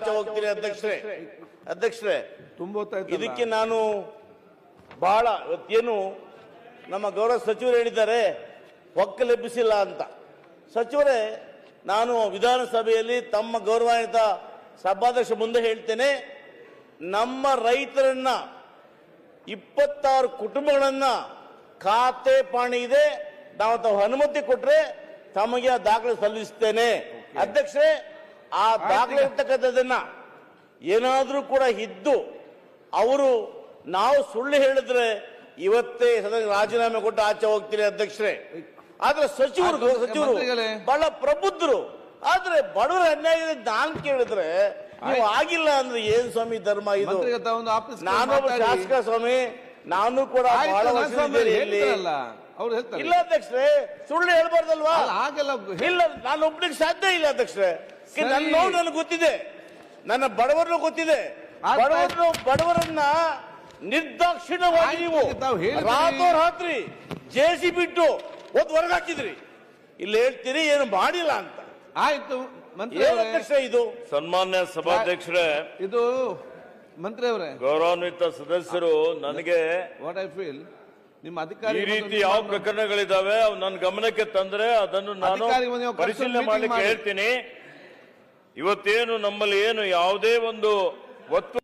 ಆಚೆ ಹೋಗ್ತೀನಿ ಅಧ್ಯಕ್ಷರೇ ಇದಕ್ಕೆ ನಾನು ಬಹಳ ಇವತ್ತೇನು ನಮ್ಮ ಗೌರವ ಸಚಿವರು ಹೇಳಿದ್ದಾರೆ ಒಕ್ಕಲೆಬ್ಬಿಸಿಲ್ಲ ಅಂತ. ಸಚಿವರೇ, ನಾನು ವಿಧಾನಸಭೆಯಲ್ಲಿ ತಮ್ಮ ಗೌರವಾನ್ವಿತ ಸಭಾಧ್ಯಕ್ಷ ಮುಂದೆ ಹೇಳ್ತೇನೆ, ನಮ್ಮ ರೈತರನ್ನ 26 ಕುಟುಂಬಗಳನ್ನ ಖಾತೆ ಪಾಣಿ ಇದೆ, ನಾವು ತಾವು ಅನುಮತಿ ಕೊಟ್ರೆ ತಮಗೆ ಆ ದಾಖಲೆ ಸಲ್ಲಿಸ್ತೇನೆ. ಅಧ್ಯಕ್ಷರೇ, ಆ ದಾಖಲೆ ಇರ್ತಕ್ಕಂಥದ್ದನ್ನ ಏನಾದ್ರೂ ಕೂಡ ಇದ್ದು ಅವರು ನಾವು ಸುಳ್ಳು ಹೇಳಿದ್ರೆ ಇವತ್ತೇ ರಾಜೀನಾಮೆ ಕೊಟ್ಟು ಆಚೆ ಹೋಗ್ತೀನಿ ಅಧ್ಯಕ್ಷರೇ. ಆದ್ರೆ ಸಚಿವರು ಬಹಳ ಪ್ರಬುದ್ಧರು, ಆದ್ರೆ ಬಡವರ ಅನ್ಯಾಯ ನಾನು ಕೇಳಿದ್ರೆ ನೀವು ಆಗಿಲ್ಲ ಅಂದ್ರೆ ಏನ್ ಸ್ವಾಮಿ ಧರ್ಮ ಇದು? ನಾನೊಬ್ಬ ಶಾಸಕ ಸ್ವಾಮಿ, ನಾನು ಕೂಡ ಬಹಳ ಇಲ್ಲ ಅಧ್ಯಕ್ಷರೇ, ಸುಳ್ಳು ಹೇಳ್ಬಾರ್ದಲ್ವಾ? ಇಲ್ಲ, ನಾನು ಒಬ್ಬನಿಗೆ ಸಾಧ್ಯ ಇಲ್ಲ ಅಧ್ಯಕ್ಷರೇ. ನನ್ನ ನೋವು ನನಗೆ ಗೊತ್ತಿದೆ, ನನ್ನ ಬಡವರನ್ನು ಗೊತ್ತಿದೆ. ಬಡವರನ್ನ ನಿರ್ದಾಕ್ಷಿಣ್ಯವಾಗಿ ನೀವು ರಾತ್ರಿ ಜೇಸಿ ಬಿಟ್ಟು ಹೊರಗೆ ಹಾಕಿದ್ರಿ. ಇಲ್ಲಿ ಹೇಳ್ತೀರಿ ಏನು ಮಾಡಿಲ್ಲ ಅಂತ. ಆಯ್ತು ಅಧ್ಯಕ್ಷ, ಇದು ಸನ್ಮಾನ್ಯ ಸಭಾಧ್ಯಕ್ಷರೇ, ಇದು ಮಂತ್ರಿ ಅವರೇ, ಗೌರವಾನ್ವಿತ ಸದಸ್ಯರು, ನನಗೆ ವಾಟ್ ಐ ಫೀಲ್ ನಿಮ್ಮ ಅಧಿಕಾರಿ ಈ ರೀತಿ ಯಾವ ಪ್ರಕರಣಗಳಿದಾವೆ ಅವು ನನ್ನ ಗಮನಕ್ಕೆ ತಂದ್ರೆ ಅದನ್ನು ನಾನು ಪರಿಶೀಲನೆ ಮಾಡ್ಲಿಕ್ಕೆ ಹೇಳ್ತೀನಿ. ಇವತ್ತೇನು ನಮ್ಮಲ್ಲಿ ಏನು ಯಾವುದೇ ಒಂದು ಒತ್ತು